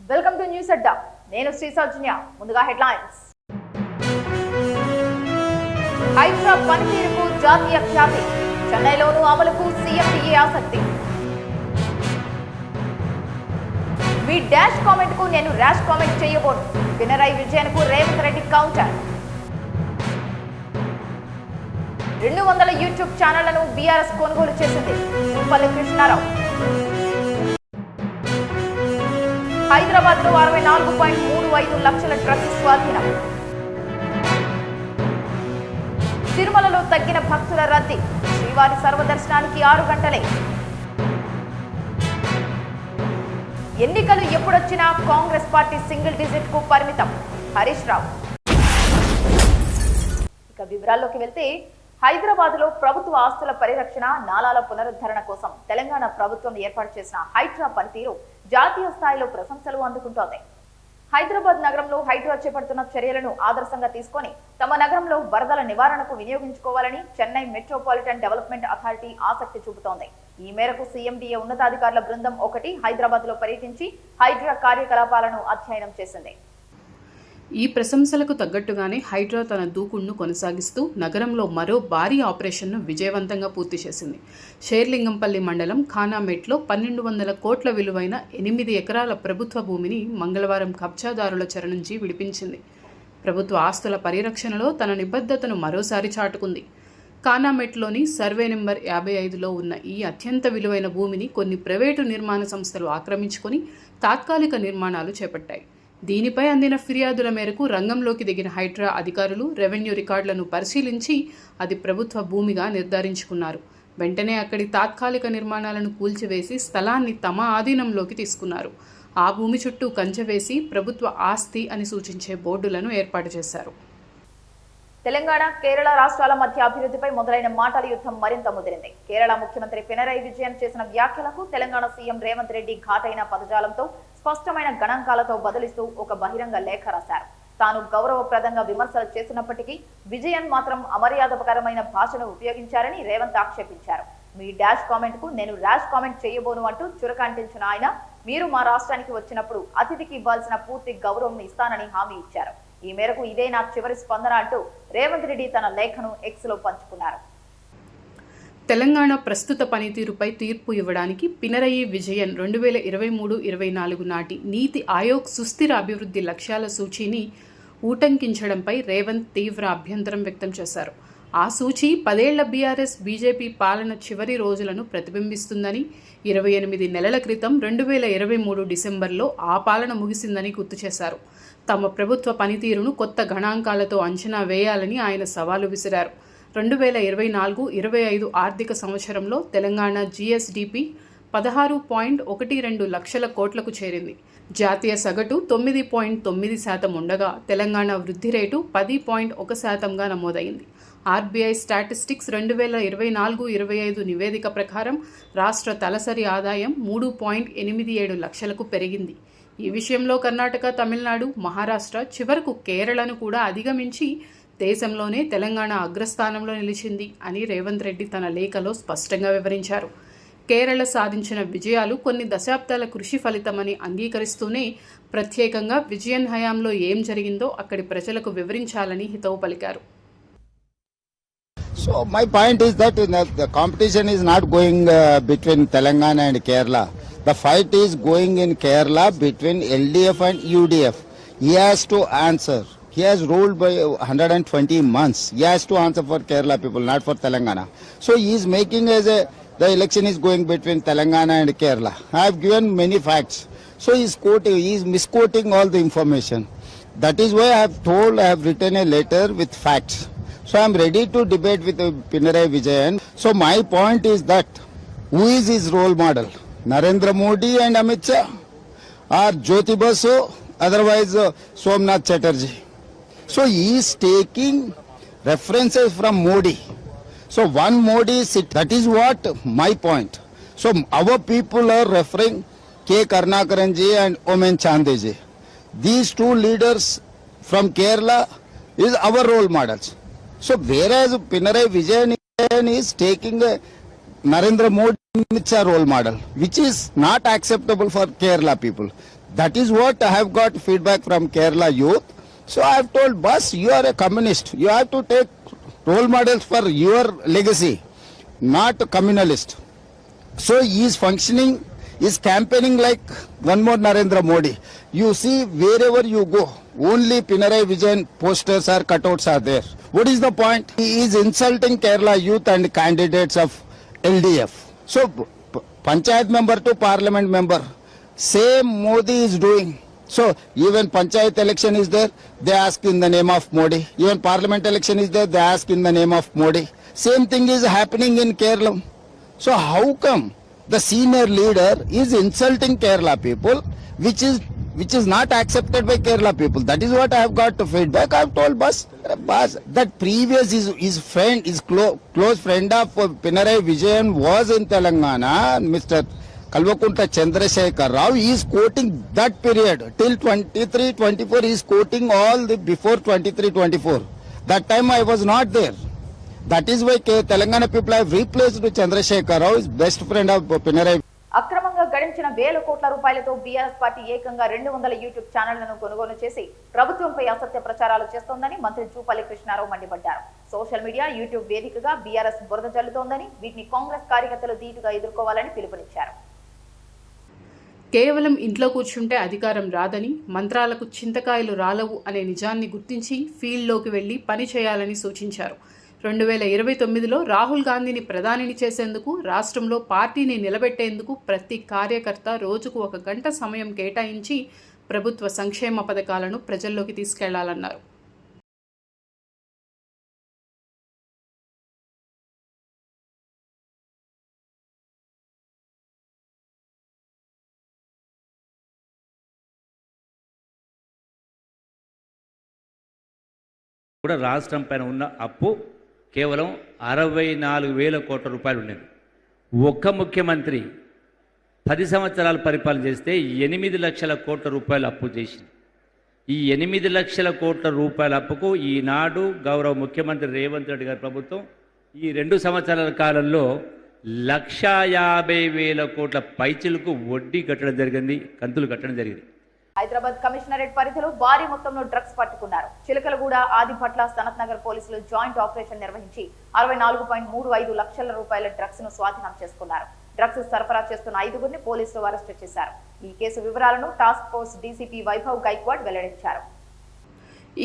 Welcome to news అడ్డా. నేను శ్రీ సౌజన్య. ముందుగా headlines. Hyderabad పనితీరుకు జాతీయ ఖ్యాతి, చెన్నైలోనూ అమలుకు సీఎండీఏ ఆసక్తి. మీ డాష్ కామెంట్ కు నేను ర్యాష్ కామెంట్ చేయబోను, పినరయి విజయన్ కు రేవంత్ రెడ్డి కౌంటర్. 200 యూట్యూబ్ ఛానళ్లను బీఆర్ఎస్ కొనుగోలు చేసింది, జూపల్లి కృష్ణారావు. హైదరాబాద్ లో 64.35 లక్షల డ్రగ్స్ స్వాధీనం. తిరుమలలో తగ్గిన భక్తుల రద్దీ, శ్రీవారి సర్వదర్శనానికి 6 గంటలే. ఎన్నికలు ఎప్పుడొచ్చినా కాంగ్రెస్ పార్టీ సింగిల్ డిజిట్ కు పరిమితం, హరీష్ రావు. ఇక వివరాల్లోకి వెళ్తే, హైదరాబాద్ లో ప్రభుత్వ ఆస్తుల పరిరక్షణ, నాలాల పునరుద్ధరణ కోసం తెలంగాణ ప్రభుత్వం ఏర్పాటు చేసిన హైడ్రా పనితీరు జాతీయ స్థాయిలో ప్రశంసలు అందుకుంటోంది. హైదరాబాద్ నగరంలో హైడ్రా చేపడుతున్న చర్యలను ఆదర్శంగా తీసుకొని తమ నగరంలో వరదల నివారణకు వినియోగించుకోవాలని చెన్నై మెట్రోపాలిటన్ డెవలప్మెంట్ అథారిటీ ఆసక్తి చూపుతోంది. ఈ మేరకు సీఎండీఏ ఉన్నతాధికారుల బృందం ఒకటి హైదరాబాద్ లో పర్యటించి హైడ్రా కార్యకలాపాలను అధ్యయనం చేసింది. ఈ ప్రశంసలకు తగ్గట్టుగానే హైడ్రా తన దూకుడును కొనసాగిస్తూ నగరంలో మరో భారీ ఆపరేషన్ను విజయవంతంగా పూర్తి చేసింది. షేర్లింగంపల్లి మండలం ఖానామేట్లో 1200 కోట్ల విలువైన 8 ఎకరాల ప్రభుత్వ భూమిని మంగళవారం కబ్జాదారుల చెర నుంచి విడిపించింది. ప్రభుత్వ ఆస్తుల పరిరక్షణలో తన నిబద్ధతను మరోసారి చాటుకుంది. ఖానామేట్లోని సర్వే నెంబర్ 55లో ఉన్న ఈ అత్యంత విలువైన భూమిని కొన్ని ప్రైవేటు నిర్మాణ సంస్థలు ఆక్రమించుకొని తాత్కాలిక నిర్మాణాలు చేపట్టాయి. దీనిపై అందిన ఫిర్యాదుల మేరకు రంగంలోకి దిగిన హైడ్రా అధికారులు రెవెన్యూ రికార్డులను పరిశీలించి అది ప్రభుత్వ భూమిగా నిర్ధారించుకున్నారు. వెంటనే అక్కడి తాత్కాలిక నిర్మాణాలను కూల్చివేసి స్థలాన్ని తమ ఆధీనంలోకి తీసుకున్నారు. ఆ భూమి చుట్టూ కంచె వేసి ప్రభుత్వ ఆస్తి అని సూచించే బోర్డులను ఏర్పాటు చేశారు. తెలంగాణ, కేరళ రాష్ట్రాల మధ్య అభివృద్ధిపై మొదలైన మాటల యుద్ధం మరింత ముదిరింది. కేరళ ముఖ్యమంత్రి పినరయి విజయన్ చేసిన వ్యాఖ్యలకు తెలంగాణ సీఎం రేవంత్ రెడ్డి ఘాటైన పదజాలంతో, స్పష్టమైన గణాంకాలతో బదులిస్తూ ఒక బహిరంగ లేఖ రాశారు. తాను గౌరవప్రదంగా విమర్శలు చేసినప్పటికీ విజయన్ మాత్రం అమర్యాదకరమైన భాషను ఉపయోగించారని రేవంత్ ఆక్షేపించారు. మీ డాష్ కామెంట్ కు నేను ర్యాష్ కామెంట్ చేయబోను అంటూ చురకంటించిన ఆయన, మీరు మా రాష్ట్రానికి వచ్చినప్పుడు అతిథికి ఇవ్వాల్సిన పూర్తి గౌరవం ఇస్తానని హామీ ఇచ్చారు. ఈ మేరకు ఇదే నా చివరి స్పందన అంటూ రేవంత్ రెడ్డి తన లేఖను ఎక్స్ లో పంచుకున్నారు. తెలంగాణ ప్రస్తుత పనితీరుపై తీర్పు ఇవ్వడానికి పినరయి విజయన్ 2023-24 నాటి నీతి ఆయోగ్ సుస్థిర అభివృద్ధి లక్ష్యాల సూచీని ఊటంకించడంపై రేవంత్ తీవ్ర అభ్యంతరం వ్యక్తం చేశారు. ఆ సూచీ 10 ఏళ్ల బీఆర్ఎస్ బీజేపీ పాలన చివరి రోజులను ప్రతిబింబిస్తుందని, 28 నెలల క్రితం 2023 డిసెంబర్లో ఆ పాలన ముగిసిందని గుర్తు చేశారు. తమ ప్రభుత్వ పనితీరును కొత్త గణాంకాలతో అంచనా వేయాలని ఆయన సవాలు విసిరారు. 2024-25 ఆర్థిక సంవత్సరంలో తెలంగాణ జీఎస్డీపీ 16.12 లక్షల కోట్లకు చేరింది. జాతీయ సగటు 9.9% ఉండగా తెలంగాణ వృద్ధి రేటు 10.1%గా నమోదైంది. ఆర్బీఐ స్టాటిస్టిక్స్ 2024-25 నివేదిక ప్రకారం రాష్ట్ర తలసరి ఆదాయం 3.87 లక్షలకు పెరిగింది. ఈ విషయంలో కర్ణాటక, తమిళనాడు, మహారాష్ట్ర, చివరకు కేరళను కూడా అధిగమించి దేశంలోనే తెలంగాణ అగ్రస్థానంలో నిలిచింది అని రేవంత్ రెడ్డి తన లేఖలో స్పష్టంగా వివరించారు. కేరళ సాధించిన విజయాలు కొన్ని దశాబ్దాల కృషి ఫలితమని అంగీకరిస్తూనే ప్రత్యేకంగా విజయన్ హయాంలో ఏం జరిగిందో అక్కడి ప్రజలకు వివరించాలని హితవు పలికారు. So my point is that the competition is not going between Telangana and Kerala. The fight is going in Kerala between LDF and UDF. He has to answer. He has ruled by 120 months. He has to answer for Kerala people, not for Telangana. So he is making as the election is going between Telangana and Kerala. I have given many facts. So he is misquoting all the information. That is why I have written a letter with facts. So I am ready to debate with Pinarayi Vijayan. So my point is that who is his role model? Narendra Modi and Amit Shah, or Jyoti Basu, otherwise Somnath Chatterjee. So he is taking references from Modi. So one Modi is it. That is what my point. So our people are referring K. Karnakaran ji and Omen Chande ji. These two leaders from Kerala is our role models. So whereas Pinarayi Vijayan is taking a Narendra Modi role model, which is not acceptable for Kerala people. That is what I have got feedback from Kerala youth. So I have told, boss, you are a communist. You have to take role models for your legacy, not communalist. So he is functioning, is campaigning like one more Narendra Modi. You see, wherever you go, only Pinarayi Vijayan posters or cutouts are there. What is the point? He is insulting Kerala youth and candidates of LDF. So, Panchayat member to Parliament member, same Modi is doing. So, even Panchayat election is there, they ask in the name of Modi. Even Parliament election is there, they ask in the name of Modi. Same thing is happening in Kerala. So, how come the senior leader is insulting Kerala people, which is not accepted by Kerala people? That is what I have got to feedback. I have told boss, that previous his friend, his close friend of Pinarayi Vijayan was in Telangana, Mr. Kalvakunta Chandrasekhar Rao. He is quoting that period till 23-24. He is quoting all the before 23-24. That time I was not there. That is why Telangana people have replaced Chandrasekhar Rao, his best friend of Pinarayi. అక్రమంగా గడించిన వేల కోట్ల రూపాయలతో BRS party ఏకంగా 200 YouTube ఛానళ్లను కొనుగోలు చేసి ప్రభుత్వంపై అసత్య ప్రచారాలు చేస్తోందని మంత్రి జూపల్లి కృష్ణారావు మండిపడ్డారు. సోషల్ మీడియా యూట్యూబ్ వేదికగా బీఆర్ఎస్ బురద జల్లుతోందని, వీటిని కాంగ్రెస్ కార్యకర్తలు ధీటుగా ఎదుర్కోవాలని పిలుపునిచ్చారు. కేవలం ఇంట్లో కూర్చుంటే అధికారం రాదని, మంత్రాలకు చింతకాయలు రాలవు అనే నిజాన్ని గుర్తించి ఫీల్డ్లోకి వెళ్లి పని చేయాలని సూచించారు. 2029లో రాహుల్ గాంధీని ప్రధానిని చేసేందుకు, రాష్ట్రంలో పార్టీని నిలబెట్టేందుకు ప్రతి కార్యకర్త రోజుకు 1 గంట సమయం కేటాయించి ప్రభుత్వ సంక్షేమ పథకాలను ప్రజల్లోకి తీసుకెళ్లాలన్నారు. కూడా రాష్ట్రం పైన ఉన్న అప్పు కేవలం 64,000 కోట్ల రూపాయలు ఉండేది. ఒక్క ముఖ్యమంత్రి 10 సంవత్సరాలు పరిపాలన చేస్తే 8 లక్షల కోట్ల రూపాయలు అప్పు చేసింది. ఈ 8 లక్షల కోట్ల రూపాయల అప్పుకు ఈనాడు గౌరవ ముఖ్యమంత్రి రేవంత్ రెడ్డి గారి ప్రభుత్వం ఈ 2 సంవత్సరాల కాలంలో 1,50,000 కోట్ల పైచిలకు వడ్డీ కట్టడం జరిగింది, కంతులు కట్టడం జరిగింది. హైదరాబాద్ కమిషనరేట్ పరిధిలో భారీ మొత్తంలో డ్రగ్స్ పట్టుకున్నారు. చిలకలగూడ, ఆదిపట్ల, సనత్ నగర్ పోలీసులు జాయింట్ ఆపరేషన్ నిర్వహించి 64.35 లక్షల రూపాయల డ్రగ్స్ ను స్వాధీనం చేసుకున్నారు. డ్రగ్స్ సరఫరా చేస్తున్న 5గురిని పోలీసులు అరెస్టు చేశారు. ఈ కేసు వివరాలను task force DCP Vaibhav Gaikwad వెల్లడించారు.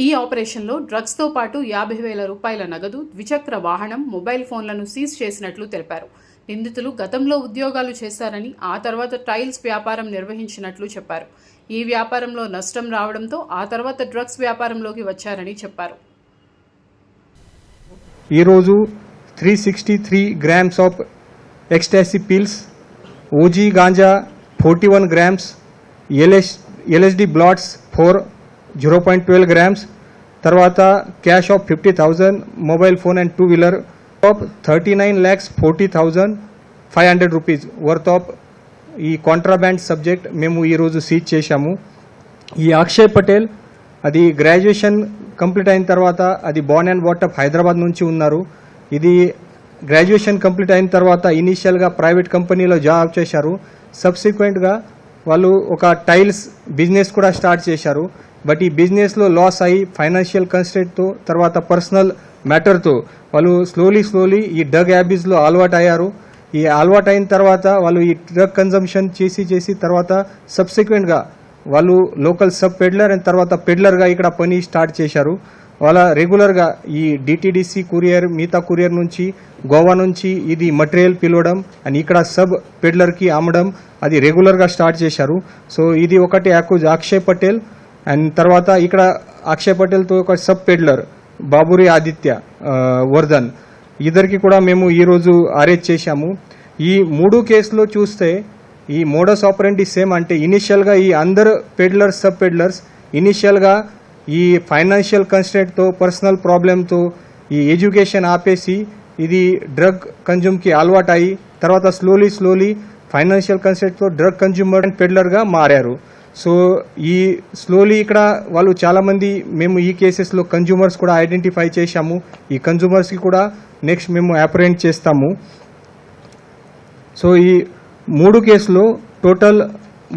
ఈ ఆపరేషన్లో డ్రగ్స్తో పాటు 50,000 రూపాయల నగదు, ద్విచక్ర వాహనం, మొబైల్ ఫోన్లను సీజ్ చేసినట్లు తెలిపారు. నిందితులు గతంలో ఉద్యోగాలు చేశారని, ఆ తర్వాత టైల్స్ వ్యాపారం నిర్వహించినట్లు చెప్పారు. ఈ వ్యాపారంలో నష్టం రావడంతో ఆ తర్వాత డ్రగ్స్ వ్యాపారంలోకి వచ్చారని చెప్పారు. ఈరోజు 363 grams of ecstasy pills, OG ganja 41 grams, LSD blots 0.12 grams, తర్వాత cash of 50,000, mobile phone and 2 wheeler of 39,40,500 rupees worth of ఈ కాంట్రాబ్యాండ్ సబ్జెక్ట్ మేము ఈరోజు సీజ్ చేశాము. ఈ అక్షయ్ పటేల్ అది గ్రాడ్యుయేషన్ కంప్లీట్ అయిన తర్వాత అది బార్న్ అండ్ బాటప్ హైదరాబాద్ నుంచి ఉన్నారు. ఇది గ్రాడ్యుయేషన్ కంప్లీట్ అయిన తర్వాత ఇనీషియల్గా ప్రైవేట్ కంపెనీలో జాబ్ చేశారు. సబ్సిక్వెంట్గా వాళ్ళు ఒక టైల్స్ బిజినెస్ కూడా స్టార్ట్ చేశారు. బట్ ఈ బిజినెస్లో లాస్ అయ్యి ఫైనాన్షియల్ కన్స్ట్రెంట్తో తర్వాత పర్సనల్ మ్యాటర్తో వాళ్ళు స్లోలీ ఈ డ్రగ్ హ్యాబిట్స్లో అలవాటు అయ్యారు. ఈ అలవాటు అయిన తర్వాత వాళ్ళు ఈ డ్రగ్ కన్జంప్షన్ చేసి తర్వాత సబ్సిక్వెంట్గా వాళ్ళు లోకల్ సబ్ పెడ్లర్ అండ్ తర్వాత పెడ్లర్గా ఇక్కడ పని స్టార్ట్ చేశారు. వాళ్ళ రెగ్యులర్గా ఈ డిటిడిసి కురియర్, మిగతా కురియర్ నుంచి గోవా నుంచి ఇది మటీరియల్ పిలవడం అండ్ ఇక్కడ సబ్ పెడ్లర్కి అమ్మడం అది రెగ్యులర్గా స్టార్ట్ చేశారు. సో ఇది ఒకటి అక్యూజ్ అక్షయ్ పటేల్ అండ్ తర్వాత ఇక్కడ అక్షయ్ పటేల్తో ఒక సబ్ పెడ్లర్ బాబురి ఆదిత్య వర్ధన్ ఇద్దరికి కూడా మేము ఈరోజు అరెస్ట్ చేశాము. ఈ 3 కేసులో చూస్తే ఈ మోడస్ ఆపరెండి సేమ్, అంటే ఇనిషియల్గా ఈ అందరు పెడ్లర్స్ సబ్ పెడ్లర్స్ ఇనిషియల్గా ఈ ఫైనాన్షియల్ కన్స్ట్రెంట్తో పర్సనల్ ప్రాబ్లంతో ఈ ఎడ్యుకేషన్ ఆపేసి ఇది డ్రగ్ కన్జ్యూమ్కి అలవాటు అయ్యి తర్వాత స్లోలీ ఫైనాన్షియల్ కన్స్ట్రెంట్తో డ్రగ్ కన్జ్యూమర్ అండ్ పెడ్లర్గా మారారు. సో ఈ స్లోలీ ఇక్కడ వాళ్ళు చాలామంది మేము ఈ కేసెస్లో కన్జ్యూమర్స్ కూడా ఐడెంటిఫై చేశాము. ఈ కన్జ్యూమర్స్కి కూడా నెక్స్ట్ మేము అప్రెంట్ చేస్తాము. సో ఈ 3 కేసులో total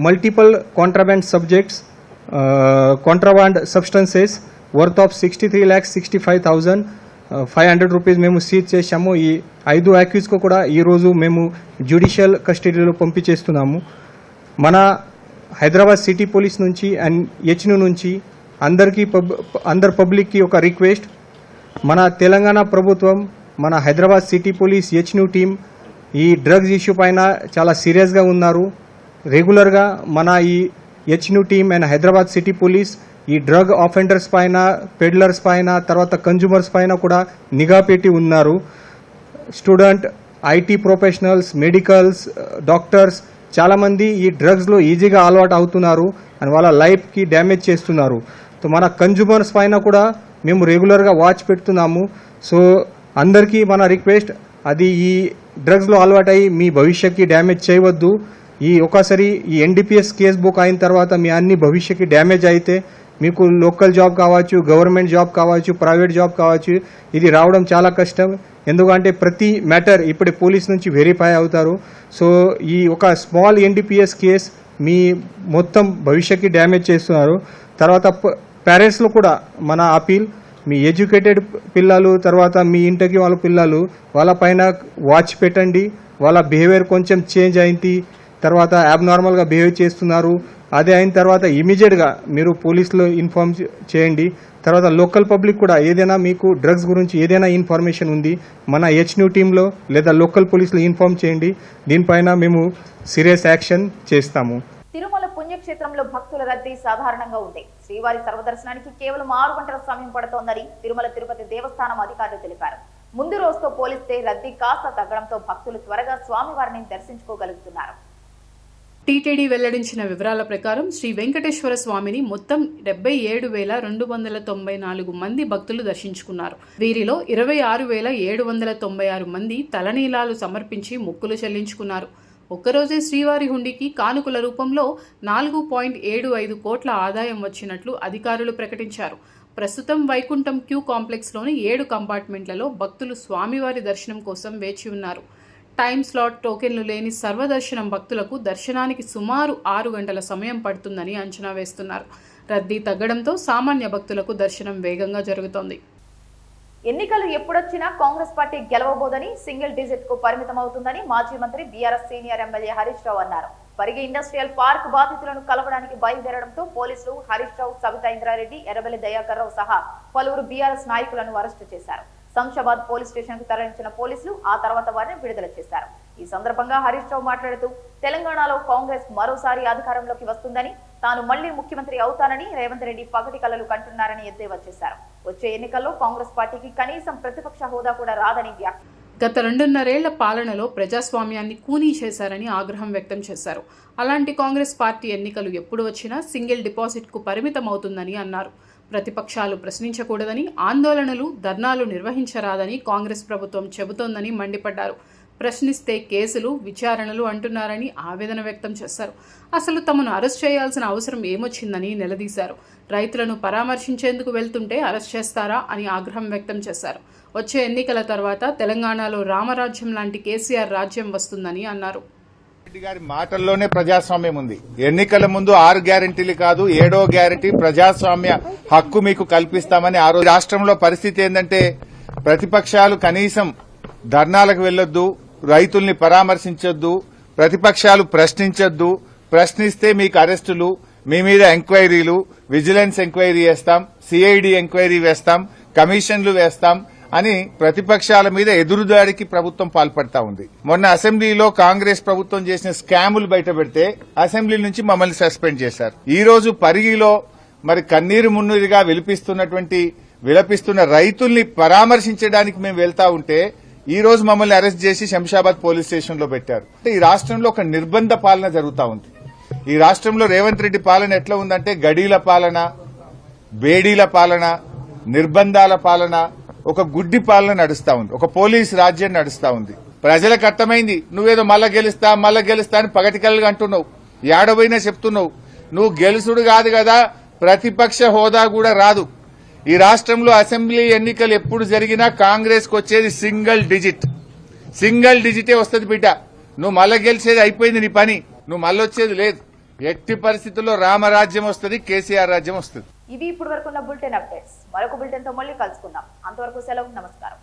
multiple contraband subjects, contraband substances worth of 63,65,500 rupees మేము సీజ్ చేశాము. ఈ 5 అక్యూజ్కు కూడా ఈరోజు మేము జ్యుడిషియల్ కస్టడీలో పంపించేస్తున్నాము. మన హైదరాబాద్ సిటీ పోలీస్ నుంచి అండ్ హెచ్ను నుంచి అందరు పబ్లిక్కి ఒక రిక్వెస్ట్, మన తెలంగాణ ప్రభుత్వం, మన హైదరాబాద్ సిటీ పోలీస్ హెచ్ను టీం ఈ డ్రగ్స్ ఇష్యూ పైన చాలా సీరియస్గా ఉన్నారు. రెగ్యులర్గా మన ఈ హెచ్ను team and Hyderabad city police ఈ డ్రగ్ ఆఫెండర్స్ పైన, పెడ్లర్స్ పైన, తర్వాత కన్జ్యూమర్స్ పైన కూడా నిఘా పెట్టి ఉన్నారు. Student, IT professionals, medicals, doctors చాలామంది ఈ డ్రగ్స్లో ఈజీగా అలవాటు అవుతున్నారు అండ్ వాళ్ళ లైఫ్కి డ్యామేజ్ చేస్తున్నారు. సో మన కన్జ్యూమర్స్ పైన కూడా మేము రెగ్యులర్గా వాచ్ పెడుతున్నాము. సో అందరికీ మన రిక్వెస్ట్, అది ఈ డ్రగ్స్లో అలవాటై మీ భవిష్యత్కి డ్యామేజ్ చేయవద్దు. ఒకసారి ఈ ఎన్డీపీఎస్ కేసు బుక్ అయిన తర్వాత మీ అన్ని భవిష్యత్కి డ్యామేజ్ అయితే మీకు లోకల్ జాబ్ కావచ్చు, గవర్నమెంట్ జాబ్ కావచ్చు, ప్రైవేట్ జాబ్ కావచ్చు, ఇది రావడం చాలా కష్టం. ఎందుకంటే ప్రతి మ్యాటర్ ఇప్పుడు పోలీస్ నుంచి వెరిఫై అవుతారు. సో ఈ ఒక స్మాల్ ఎన్డీపీఎస్ కేసు మీ మొత్తం భవిష్యత్కి డ్యామేజ్ చేస్తున్నారు. తర్వాత పేరెంట్స్లో కూడా మన అపీల్, మీ ఎడ్యుకేటెడ్ పిల్లలు, తర్వాత మీ ఇంటికి వాళ్ళ పిల్లలు, వాళ్ళ పైన వాచ్ పెట్టండి. వాళ్ళ బిహేవియర్ కొంచెం చేంజ్ అయింది, తర్వాత అబ్నార్మల్గా బిహేవ్ చేస్తున్నారు, అదే అయిన తర్వాత ఇమీడియట్గా మీరు పోలీసులో ఇన్ఫార్మ్ చేయండి. తర్వాత లోకల్ పబ్లిక్ కూడా ఏదైనా మీకు డ్రగ్స్ గురించి ఏదైనా ఇన్ఫర్మేషన్ ఉంది మన హెచ్న్యూ టీంలో లేదా లోకల్ పోలీసులో ఇన్ఫార్మ్ చేయండి. దీనిపైన మేము సీరియస్ యాక్షన్ చేస్తాము. తిరుమల పుణ్యక్షేత్రంలో భక్తుల రద్దీ సాధారణంగా ఉంది. శ్రీవారి సర్వదర్శనానికి కేవలం 6 గంటల సమయం పడుతోందని తిరుమల తిరుపతి దేవస్థానం అధికారులు తెలిపారు. ముందు రోజుతో పోలిస్తే రద్దీ కాస్త తగ్గడంతో భక్తులు త్వరగా స్వామివారిని దర్శించుకోగలుగుతున్నారు. టీటీడీ వెల్లడించిన వివరాల ప్రకారం శ్రీ వెంకటేశ్వర స్వామిని మొత్తం 77,294 మంది భక్తులు దర్శించుకున్నారు. వీరిలో 26,796 మంది తలనీలాలు సమర్పించి మొక్కులు చెల్లించుకున్నారు. ఒక్కరోజే శ్రీవారి హుండీకి కానుకల రూపంలో 4.75 కోట్ల ఆదాయం వచ్చినట్లు అధికారులు ప్రకటించారు. ప్రస్తుతం వైకుంఠం క్యూ కాంప్లెక్స్లోని 7 కంపార్ట్మెంట్లలో భక్తులు స్వామివారి దర్శనం కోసం వేచి ఉన్నారు. టైం స్లాట్ టోకెన్లు లేని సర్వదర్శనం భక్తులకు దర్శనానికి సుమారు 6 గంటల సమయం పడుతుందని అంచనా వేస్తున్నారు. రద్దీ తగ్గడంతో సామాన్య భక్తులకు దర్శనం వేగంగా జరుగుతోంది. ఎన్నికలు ఎప్పుడొచ్చినా కాంగ్రెస్ పార్టీ గెలవబోదని, సింగిల్ డిజిట్ కు పరిమితం అవుతుందని మాజీ మంత్రి BRS senior MLA Harish Rao అన్నారు. పరిగి ఇండస్ట్రియల్ పార్క్ బాధితులను కలవడానికి బయలుదేరడంతో పోలీసులు హరీష్ రావు, సబితా ఇంద్రారెడ్డి, ఎర్రబెల్లి దయాకర్ రావు సహా పలువురు బీఆర్ఎస్ నాయకులను అరెస్టు చేశారు. శంషాబాద్ పోలీస్ స్టేషన్ కు తరలించిన పోలీసులు ఆ తర్వాత వారిని విడుదల చేశారు. ఈ సందర్భంగా హరీష్ రావు మాట్లాడుతూ తెలంగాణలో కాంగ్రెస్ మరోసారి అధికారంలోకి వస్తుందని, తాను మళ్లీ ముఖ్యమంత్రి అవుతానని రేవంత్ రెడ్డి పగటి కలలు కంటున్నారని ఎద్దేవా చేశారు. వచ్చే ఎన్నికల్లో కాంగ్రెస్ పార్టీకి కనీసం ప్రతిపక్ష హోదా కూడా రాదని వ్యాఖ్యానించారు. గత 2.5 పాలనలో ప్రజాస్వామ్యాన్ని కూనీ చేశారని ఆగ్రహం వ్యక్తం చేశారు. అలాంటి కాంగ్రెస్ పార్టీ ఎన్నికలు ఎప్పుడు వచ్చినా సింగిల్ డిపాజిట్కు పరిమితం అవుతుందని అన్నారు. ప్రతిపక్షాలు ప్రశ్నించకూడదని, ఆందోళనలు, ధర్నాలు నిర్వహించరాదని కాంగ్రెస్ ప్రభుత్వం చెబుతోందని మండిపడ్డారు. ప్రశ్నిస్తే కేసులు, విచారణలు అంటున్నారని ఆవేదన వ్యక్తం చేశారు. అసలు తమను అరెస్ట్ చేయాల్సిన అవసరం ఏమొచ్చిందని నిలదీశారు. రైతులను పరామర్శించేందుకు వెళ్తుంటే అరెస్ట్ చేస్తారా అని ఆగ్రహం వ్యక్తం చేశారు. వచ్చే ఎన్నికల తర్వాత తెలంగాణలో రామరాజ్యం లాంటి కేసీఆర్ రాజ్యం వస్తుందని అన్నారు. రెడ్డి గారి మాటల్లోనే ప్రజాస్వామ్యం ఉంది. ఎన్నికల ముందు 6 గ్యారెంటీలు కాదు, 7వ గ్యారెంటీ ప్రజాస్వామ్య హక్కు మీకు కల్పిస్తామని ఆ రోజు. రాష్ట్రంలో పరిస్థితి ఏంటంటే ప్రతిపక్షాలు కనీసం ధర్నాలకు వెళ్లొద్దు, రైతుల్ని పరామర్శించొద్దు, ప్రతిపక్షాలు ప్రశ్నించొద్దు, ప్రశ్నిస్తే మీకు అరెస్టులు, మీ మీద ఎంక్వైరీలు, విజిలెన్స్ ఎంక్వైరీ వేస్తాం, సిఐడి ఎంక్వైరీ వేస్తాం, కమిషన్లు వేస్తాం అని ప్రతిపక్షాల మీద ఎదురుదాడికి ప్రభుత్వం పాల్పడతా ఉంది. మొన్న అసెంబ్లీలో కాంగ్రెస్ ప్రభుత్వం చేసిన స్కాములు బయటపెడితే అసెంబ్లీ నుంచి మమ్మల్ని సస్పెండ్ చేశారు. ఈ రోజు పరిగిలో మరి కన్నీరు మున్నీరుగా విలపిస్తున్న రైతుల్ని పరామర్శించడానికి మేము వెళ్తా ఉంటే ఈ రోజు మమ్మల్ని అరెస్ట్ చేసి శంషాబాద్ పోలీస్ స్టేషన్ లో పెట్టారు. ఈ రాష్ట్రంలో ఒక నిర్బంధ పాలన జరుగుతా ఉంది. ఈ రాష్ట్రంలో రేవంత్ రెడ్డి పాలన ఎట్లా ఉందంటే గడీల పాలన, బేడీల పాలన, నిర్బంధాల పాలన, ఒక గుడ్డి పాలన నడుస్తా ఉంది. ఒక పోలీస్ రాజ్యం నడుస్తా ఉంది. ప్రజలకు అర్థమైంది. నువ్వేదో మళ్ళా గెలుస్తా అని పగటికల్గా అంటున్నావు, ఏడబోయినా చెప్తున్నావు. నువ్వు గెలుసుడు కాదు కదా, ప్రతిపక్ష హోదా కూడా రాదు. ఈ రాష్ట్రంలో అసెంబ్లీ ఎన్నికలు ఎప్పుడు జరిగినా కాంగ్రెస్ కు వచ్చేది సింగిల్ డిజిటే వస్తుంది బిడ్డ. నువ్వు మళ్ళా గెలిచేది అయిపోయింది నీ పని, నువ్వు మళ్ళొచ్చేది లేదు. ఎట్టి పరిస్థితుల్లో రామరాజ్యం వస్తుంది, కేసీఆర్ రాజ్యం వస్తుంది. ఇవి ఇప్పుడు వరకు ఉన్న బులెటిన్ అప్డేట్స్. మరొక బులెటిన్ తో మళ్ళీ కలుసుకుందాం. అంతవరకు సెలవు, నమస్కారం.